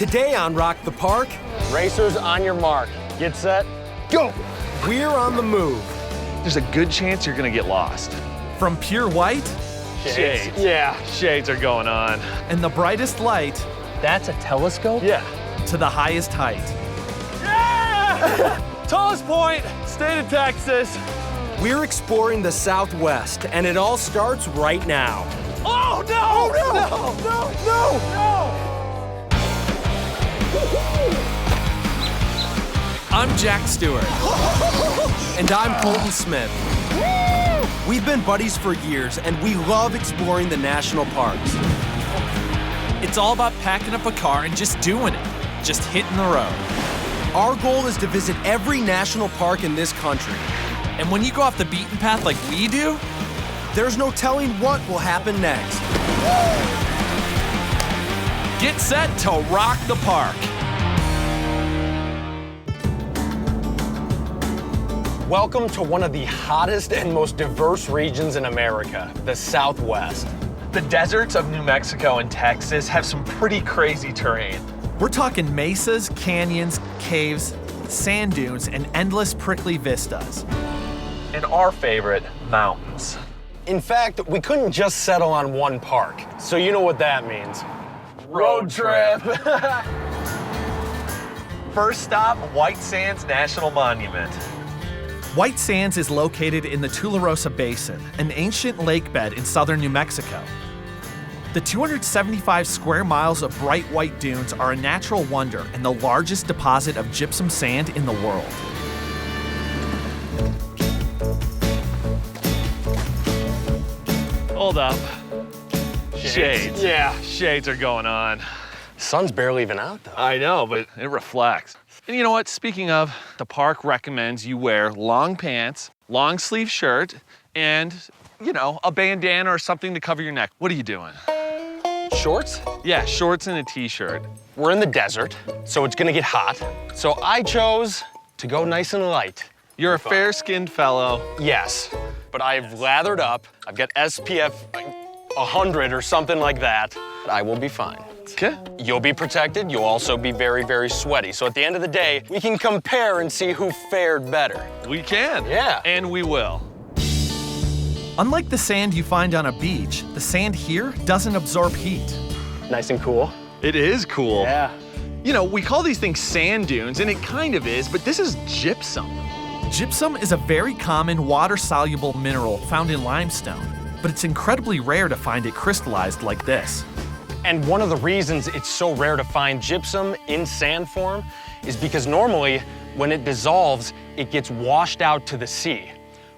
Today on Rock the Park, racers on your mark. Get set, go! We're on the move. There's a good chance you're gonna get lost. From pure white, Shades. Yeah. Shades are going on. and the brightest light, That's a telescope? Yeah. to the highest height. Yeah! Tallest point, state of Texas. We're exploring the Southwest, and it all starts right now. Oh no! I'm Jack Stewart. And I'm Colton Smith. We've been buddies for years, and we love exploring the national parks. It's all about packing up a car and just doing it, just hitting the road. Our goal is to visit every national park in this country. And when you go off the beaten path like we do, There's no telling what will happen next. get set to rock the park. Welcome to one of the hottest and most diverse regions in America, the Southwest. The deserts of New Mexico and Texas have some pretty crazy terrain. We're talking mesas, canyons, caves, sand dunes, and endless prickly vistas. And our favorite, mountains. In fact, we couldn't just settle on one park, so you know what that means. Road trip. First stop, White Sands National Monument. White Sands is located in the Tularosa Basin, an ancient lake bed in southern New Mexico. The 275 square miles of bright white dunes are a natural wonder and the largest deposit of gypsum sand in the world. Hold up. Shades. Yeah. Shades are going on. Sun's barely even out, though. I know, but it reflects. And you know what? Speaking of, the park recommends you wear long pants, long sleeve shirt, and, a bandana or something to cover your neck. What are you doing? Shorts? Yeah, shorts and a t-shirt. We're in the desert, so it's gonna get hot. So I chose to go nice and light. You're a fair-skinned fellow. Yes, but I've lathered up. I've got SPF 100 or something like that. I will be fine. Okay. You'll be protected. You'll also be very, very sweaty. So at the end of the day, we can compare and see who fared better. We can. Yeah. And we will. Unlike the sand you find on a beach, the sand here doesn't absorb heat. Nice and cool. It is cool. Yeah. We call these things sand dunes, and it kind of is, but this is gypsum. Gypsum is a very common water-soluble mineral found in limestone, but it's incredibly rare to find it crystallized like this. And one of the reasons it's so rare to find gypsum in sand form is because normally when it dissolves, it gets washed out to the sea.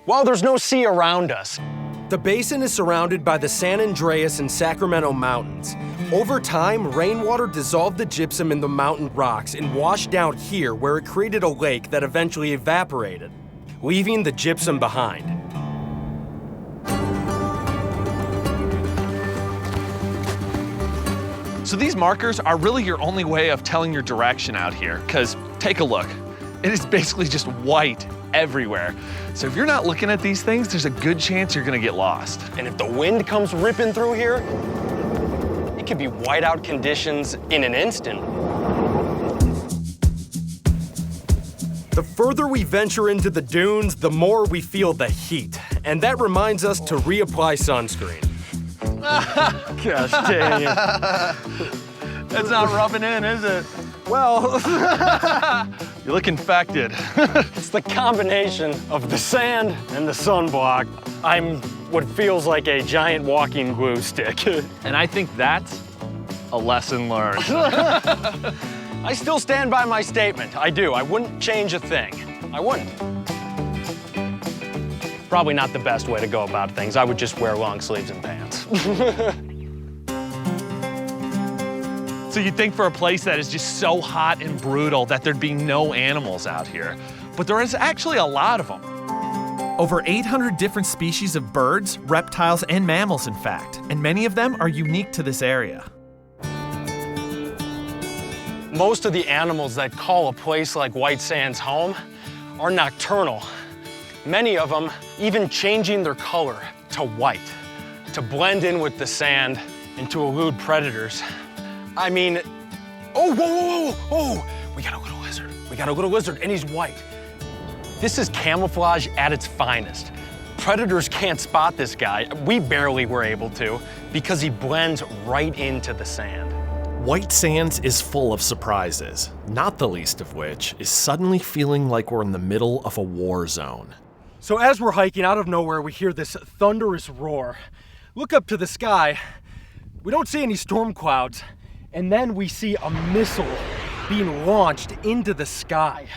Well, there's no sea around us. The basin is surrounded by the San Andreas and Sacramento Mountains. Over time, rainwater dissolved the gypsum in the mountain rocks and washed down here where it created a lake that eventually evaporated, leaving the gypsum behind. So these markers are really your only way of telling your direction out here, because take a look. It is basically just white everywhere. So if you're not looking at these things, there's a good chance you're gonna get lost. And if the wind comes ripping through here, it could be whiteout conditions in an instant. The further we venture into the dunes, the more we feel the heat. And that reminds us to reapply sunscreen. Gosh dang it. That's not rubbing in, is it? Well, You look infected. it's the combination of the sand and the sunblock. I'm what feels like a giant walking glue stick. And I think that's a lesson learned. I still stand by my statement. I do. I wouldn't change a thing. I wouldn't. Probably not the best way to go about things. I would just wear long sleeves and pants. So you'd think for a place that is just so hot and brutal that there'd be no animals out here. But there is actually a lot of them. Over 800 different species of birds, reptiles, and mammals, in fact, and many of them are unique to this area. Most of the animals that call a place like White Sands home are nocturnal. Many of them even changing their color to white to blend in with the sand and to elude predators. I mean, Oh, whoa, whoa, whoa, whoa. We got a little lizard. We got a little lizard, and he's white. This is camouflage at its finest. Predators can't spot this guy. We barely were able to because he blends right into the sand. White sands is full of surprises, not the least of which is suddenly feeling like we're in the middle of a war zone. So as we're hiking, out of nowhere, we hear this thunderous roar. Look up to the sky. We don't see any storm clouds. And then we see a missile being launched into the sky.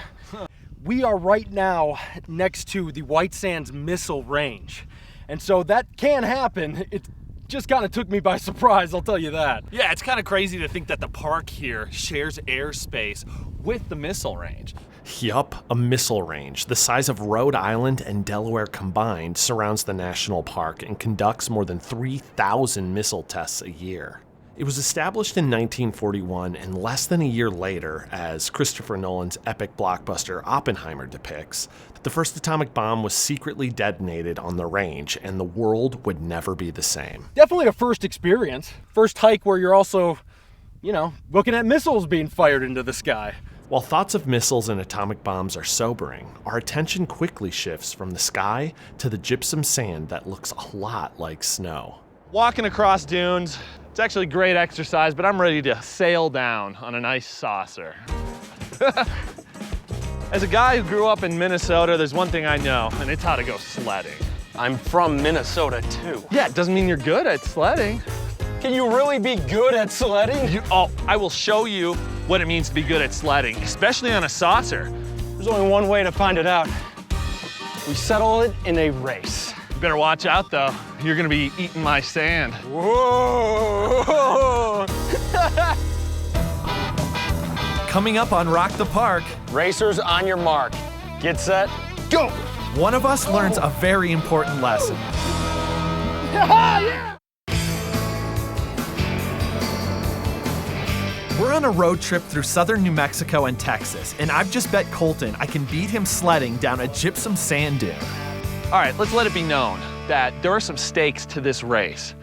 We are right now next to the White Sands missile range. And so that can happen. It just kind of took me by surprise, I'll tell you that. Yeah, it's kind of crazy to think that the park here shares airspace with the missile range. Yup, a missile range, the size of Rhode Island and Delaware combined, surrounds the national park and conducts more than 3,000 missile tests a year. It was established in 1941, and less than a year later, as Christopher Nolan's epic blockbuster Oppenheimer depicts, that the first atomic bomb was secretly detonated on the range and the world would never be the same. Definitely a first experience. First hike where you're also, looking at missiles being fired into the sky. While thoughts of missiles and atomic bombs are sobering, our attention quickly shifts from the sky to the gypsum sand that looks a lot like snow. Walking across dunes, it's actually great exercise, but I'm ready to sail down on a nice saucer. As a guy who grew up in Minnesota, there's one thing I know, and it's how to go sledding. I'm from Minnesota, too. Yeah, it doesn't mean you're good at sledding. Can you really be good at sledding? I will show you what it means to be good at sledding, especially on a saucer. There's only one way to find it out. We settle it in a race. You better watch out, though. You're gonna be eating my sand. Whoa! Coming up on Rock the Park, Racers, on your mark. Get set, go! one of us learns a very important lesson. We're on a road trip through southern New Mexico and Texas, and I've just bet Colton I can beat him sledding down a gypsum sand dune. All right, let's let it be known that there are some stakes to this race.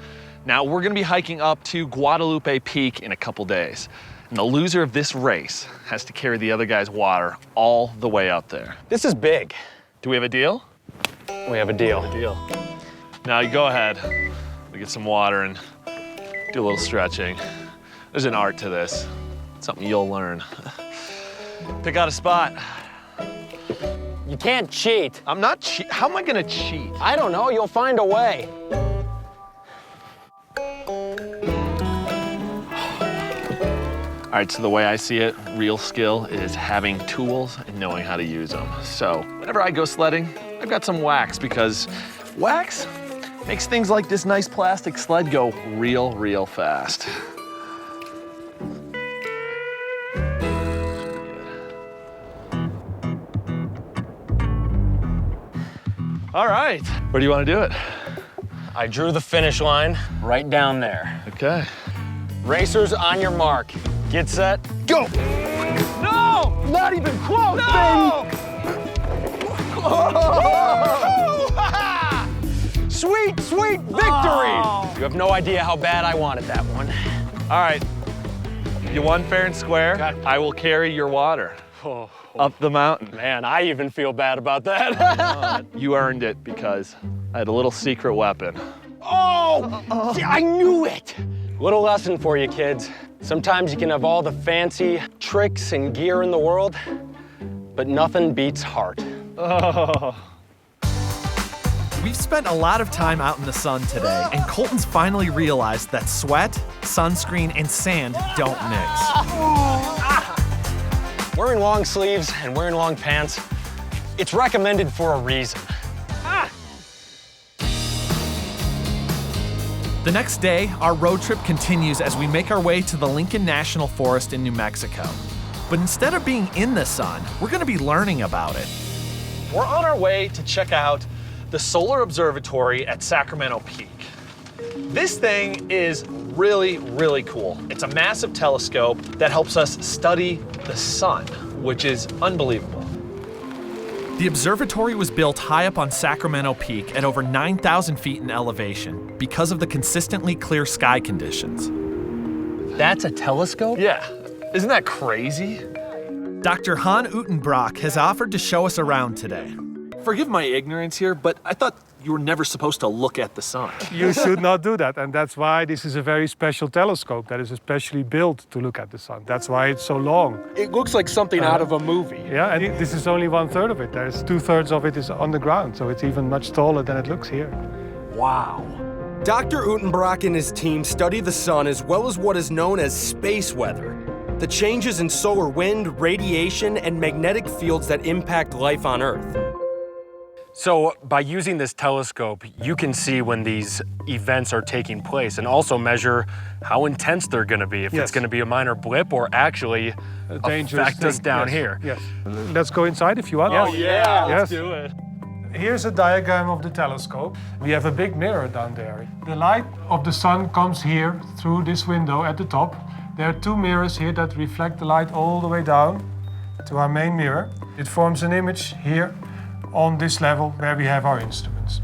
Now, we're gonna be hiking up to Guadalupe Peak in a couple days. And the loser of this race has to carry the other guy's water all the way out there. This is big. Do we have a deal? We have a deal. Now, you go ahead. We get some water and do a little stretching. There's an art to this. It's something you'll learn. Pick out a spot. You can't cheat. I'm not How am I gonna cheat? I don't know, you'll find a way. All right, so the way I see it, real skill is having tools and knowing how to use them. So whenever I go sledding, I've got some wax because wax makes things like this nice plastic sled go real fast. All right, where do you want to do it? I drew the finish line right down there. Okay. Racers, on your mark. Get set, go! No! Not even close, No! baby! Sweet victory! Oh. You have no idea how bad I wanted that one. All right, you won fair and square. Okay. I will carry your water Oh, up the mountain. man, I even feel bad about that. You earned it because I had a little secret weapon. Oh! See, I knew it! Little lesson for you, kids. Sometimes you can have all the fancy tricks and gear in the world, but nothing beats heart. Oh. We've spent a lot of time out in the sun today, and Colton's finally realized that sweat, sunscreen, and sand don't mix. Wearing long sleeves and wearing long pants, it's recommended for a reason. The next day, our road trip continues as we make our way to the Lincoln National Forest in New Mexico. But instead of being in the sun, we're gonna be learning about it. We're on our way to check out the Solar Observatory at Sacramento Peak. This thing is really cool. It's a massive telescope that helps us study the sun, which is unbelievable. The observatory was built high up on Sacramento Peak at over 9,000 feet in elevation because of the consistently clear sky conditions. That's a telescope? Yeah, Isn't that crazy? Dr. Han Utenbrock has offered to show us around today. Forgive my ignorance here, but I thought you were never supposed to look at the sun. You should not do that, and that's why this is a very special telescope that is especially built to look at the sun. That's why it's so long. It looks like something out of a movie. Yeah, and this is only 1/3 of it. There's 2/3 of it is on the ground, so it's even much taller than it looks here. Wow. Dr. Utenbrock and his team study the sun as well as what is known as space weather, the changes in solar wind, radiation, and magnetic fields that impact life on Earth. So by using this telescope, you can see when these events are taking place and also measure how intense they're going to be, if Yes. it's going to be a minor blip or actually A dangerous affect us thing. down Yes. here. Yes. Let's go inside if you want. Yeah, Yes. let's do it. Here's a diagram of the telescope. We have a big mirror down there. The light of the sun comes here through this window at the top. There are two mirrors here that reflect the light all the way down to our main mirror. It forms an image here on this level where we have our instruments.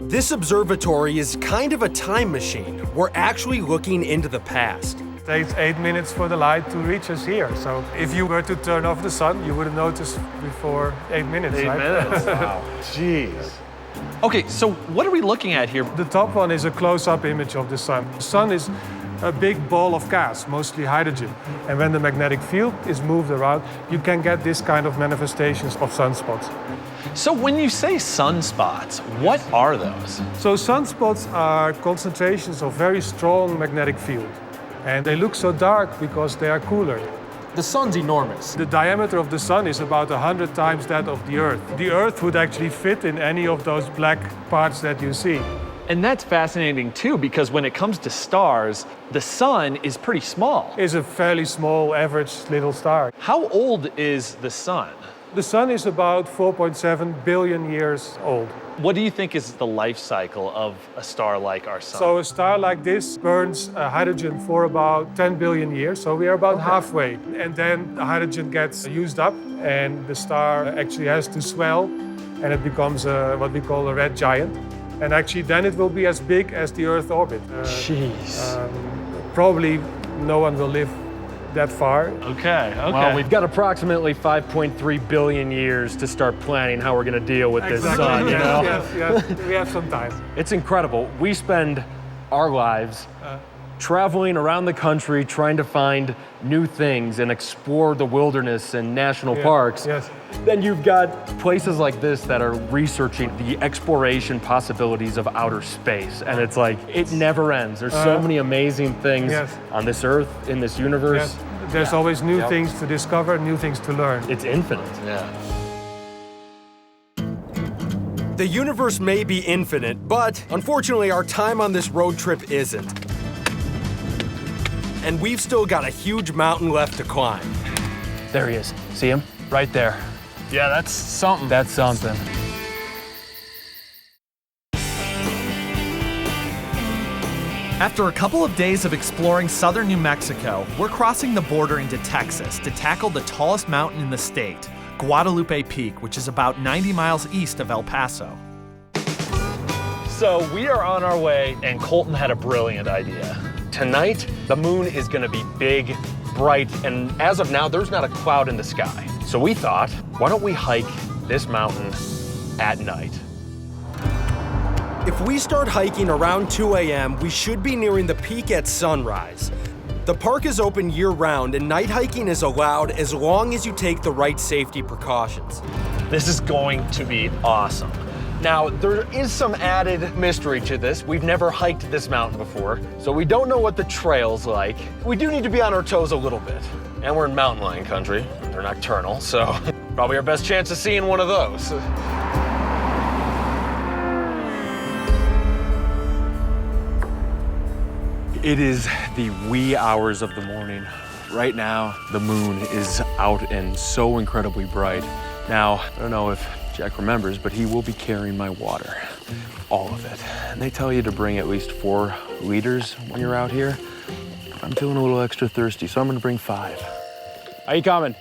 This observatory is kind of a time machine. We're actually looking into the past. It takes 8 minutes for the light to reach us here. So if you were to turn off the sun, you would have noticed before 8 minutes, 8 right? minutes. Wow. Jeez. Okay, so what are we looking at here? The top one is a close-up image of the sun. The sun is a big ball of gas, mostly hydrogen. And when the magnetic field is moved around, you can get this kind of manifestations of sunspots. So when you say sunspots, what are those? So sunspots are concentrations of very strong magnetic field. And they look so dark because they are cooler. The sun's enormous. The diameter of the sun is about 100 times that of the Earth. The Earth would actually fit in any of those black parts that you see. And that's fascinating too, because when it comes to stars, the sun is pretty small. It's a fairly small, average little star. How old is the sun? The sun is about 4.7 billion years old. What do you think is the life cycle of a star like our sun? So a star like this burns hydrogen for about 10 billion years, so we are about halfway. And then the hydrogen gets used up and the star actually has to swell and it becomes what we call a red giant. And actually then it will be as big as the Earth orbit. Jeez. Probably no one will live that far. Okay. Well, we've got approximately 5.3 billion years to start planning how we're going to deal with this sun, you know? Yes, we have some time. It's incredible. We spend our lives traveling around the country trying to find new things and explore the wilderness and national parks. Yes. Then you've got places like this that are researching the exploration possibilities of outer space. And it's like, it never ends. There's so many amazing things on this earth, in this universe. Yes. There's always new things to discover, new things to learn. It's infinite. Yeah. The universe may be infinite, but unfortunately our time on this road trip isn't. And we've still got a huge mountain left to climb. There he is. See him? Right there. Yeah, that's something. That's something. After a couple of days of exploring southern New Mexico, we're crossing the border into Texas to tackle the tallest mountain in the state, Guadalupe Peak, which is about 90 miles east of El Paso. So we are on our way, and Colton had a brilliant idea. Tonight, the moon is going to be big, bright, and as of now, there's not a cloud in the sky. So we thought, why don't we hike this mountain at night? If we start hiking around 2 a.m., we should be nearing the peak at sunrise. The park is open year-round, and night hiking is allowed as long as you take the right safety precautions. This is going to be awesome. Now, there is some added mystery to this. We've never hiked this mountain before, so we don't know what the trail's like. We do need to be on our toes a little bit. And we're in mountain lion country. They're nocturnal, so probably our best chance of seeing one of those. It is the wee hours of the morning. Right now, the moon is out and so incredibly bright. Now, I don't know if Jack remembers, but he will be carrying my water, all of it. And they tell you to bring at least 4 liters when you're out here. I'm feeling a little extra thirsty, so I'm gonna bring 5. Are you coming?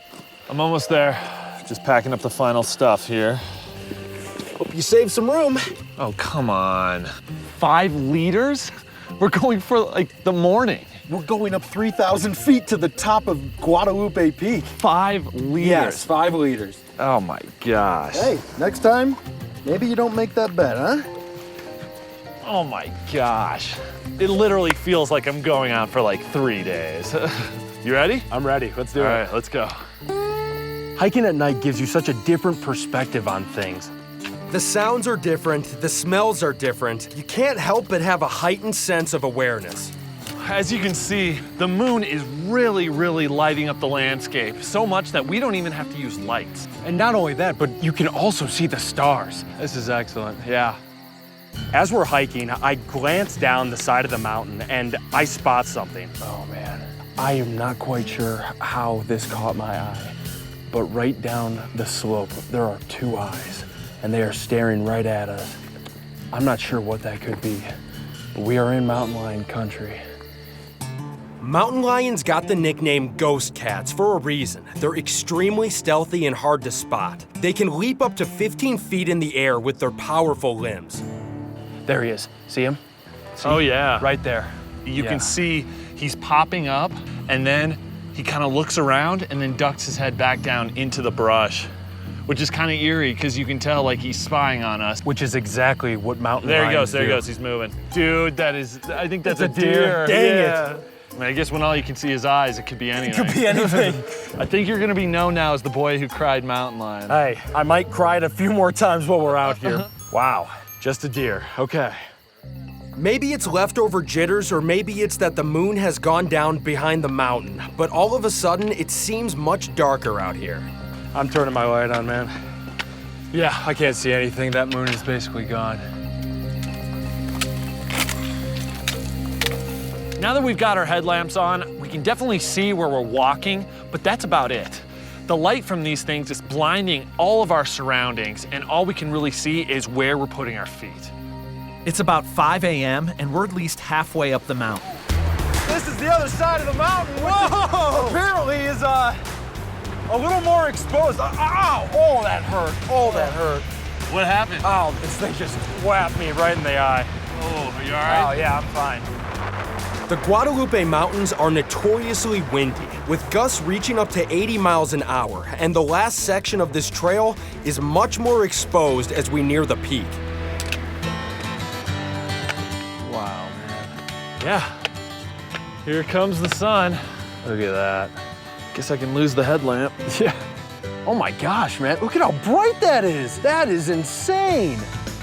I'm almost there. Just packing up the final stuff here. Hope you save some room. Oh, come on. 5 liters? We're going for like the morning. We're going up 3,000 feet to the top of Guadalupe Peak. 5 liters. Yes, 5 liters. Oh my gosh. Hey, next time, maybe you don't make that bet, huh? Oh my gosh. It literally feels like I'm going on for like 3 days. You ready? I'm ready. Let's do All it. right, let's go. Hiking at night gives you such a different perspective on things. The sounds are different, the smells are different. You can't help but have a heightened sense of awareness. As you can see, the moon is really, really lighting up the landscape, so much that we don't even have to use lights. And not only that, but you can also see the stars. This is excellent, yeah. As we're hiking, I glance down the side of the mountain and I spot something. Oh man, I am not quite sure how this caught my eye, but right down the slope, there are 2 eyes and they are staring right at us. I'm not sure what that could be, but we are in mountain lion country. Mountain lions got the nickname ghost cats for a reason. They're extremely stealthy and hard to spot. They can leap up to 15 feet in the air with their powerful limbs. There he is, see him? See? Oh yeah. Right there. You Yeah. can see he's popping up and then he kind of looks around and then ducks his head back down into the brush, which is kind of eerie because you can tell like he's spying on us. Which is exactly what mountain There he lions goes, there he do. goes, he's moving. Dude, I think that's a It's a deer. Dang it. Yeah. I mean, I guess when all you can see is eyes, it could be anything. Could be anything. I think you're gonna be known now as the boy who cried mountain lion. Hey, I might cry it a few more times while we're out here. Wow, just a deer, okay. Maybe it's leftover jitters, or maybe it's that the moon has gone down behind the mountain, but all of a sudden it seems much darker out here. I'm turning my light on, man. Yeah, I can't see anything. That moon is basically gone. Now that we've got our headlamps on, we can definitely see where we're walking, but that's about it. The light from these things is blinding all of our surroundings, and all we can really see is where we're putting our feet. It's about 5 a.m. and we're at least halfway up the mountain. This is the other side of the mountain, which apparently is a little more exposed. Ow! Oh, that hurt. Oh, that hurt. What happened? Oh, this thing just whapped me right in the eye. Oh, are you all right? Oh, yeah, I'm fine. The Guadalupe Mountains are notoriously windy, with gusts reaching up to 80 miles an hour, and the last section of this trail is much more exposed as we near the peak. Wow, man. Yeah. Here comes the sun. Look at that. Guess I can lose the headlamp. Yeah. Oh my gosh, man, look at how bright that is. That is insane.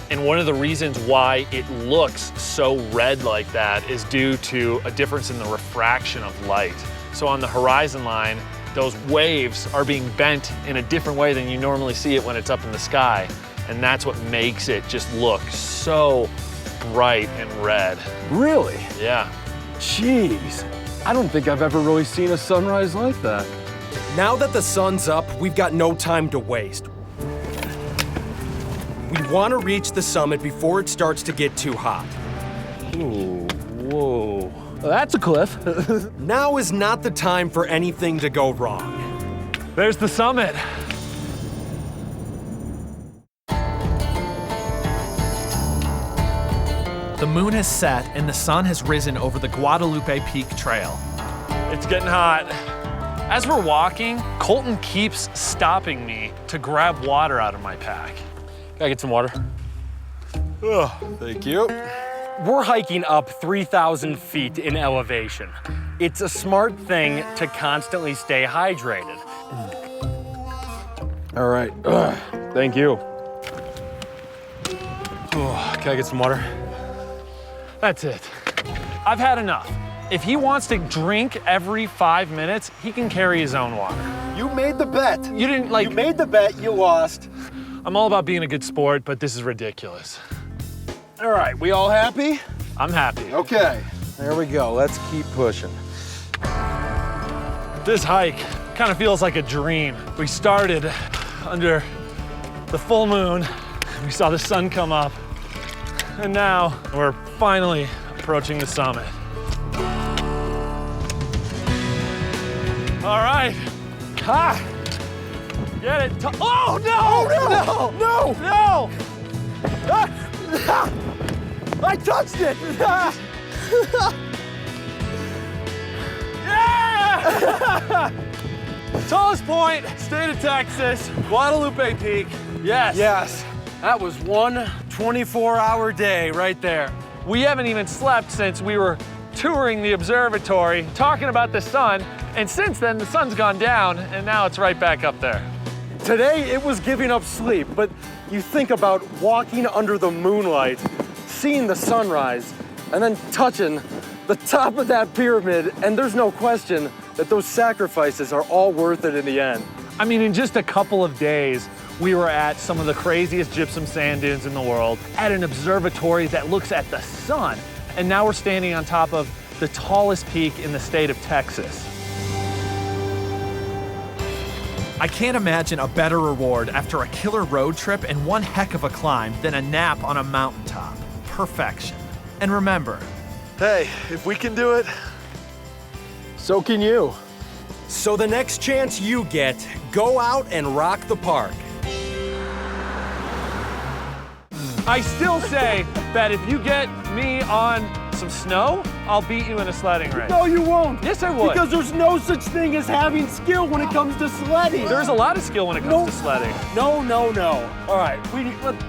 And one of the reasons why it looks so red like that is due to a difference in the refraction of light. So on the horizon line, those waves are being bent in a different way than you normally see it when it's up in the sky. And that's what makes it just look so bright and red. Really? Yeah. Jeez. I don't think I've ever really seen a sunrise like that. Now that the sun's up, we've got no time to waste. We want to reach the summit before it starts to get too hot. Ooh, whoa. That's a cliff. Now is not the time for anything to go wrong. There's the summit. The moon has set and the sun has risen over the Guadalupe Peak Trail. It's getting hot. As we're walking, Colton keeps stopping me to grab water out of my pack. Can I get some water? Oh, thank you. We're hiking up 3,000 feet in elevation. It's a smart thing to constantly stay hydrated. All right, thank you. Oh, can I get some water? That's it. I've had enough. If he wants to drink every 5 minutes, he can carry his own water. You made the bet. You didn't like. You made the bet, you lost. I'm all about being a good sport, but this is ridiculous. All right, we all happy? I'm happy. Okay, there we go. Let's keep pushing. This hike kind of feels like a dream. We started under the full moon. We saw the sun come up. And now we're finally approaching the summit. All right. Ha! Get it. Oh, no! No! No! No! I touched it! Tallest point, state of Texas, Guadalupe Peak. Yes. Yes, that was one 24-hour day right there. We haven't even slept since we were touring the observatory, talking about the sun, and since then the sun's gone down, and now it's right back up there. Today, it was giving up sleep, but you think about walking under the moonlight, seeing the sunrise, and then touching the top of that pyramid, and there's no question that those sacrifices are all worth it in the end. I mean, in just a couple of days, we were at some of the craziest gypsum sand dunes in the world, at an observatory that looks at the sun, and now we're standing on top of the tallest peak in the state of Texas. I can't imagine a better reward after a killer road trip and one heck of a climb than a nap on a mountaintop. Perfection. And remember, Hey, if we can do it, So can you. So the next chance you get, go out and rock the park. I still say that if you get me on some snow, I'll beat you in a sledding race. No, you won't. Yes, I would. Because there's no such thing as having skill when it comes to sledding. There's a lot of skill when it comes to sledding. No. All right,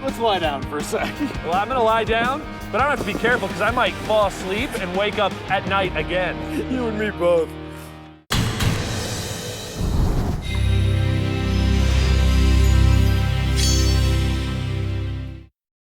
let's lie down for a sec. Well, I'm gonna lie down, but I don't have to be careful because I might fall asleep and wake up at night again. You and me both.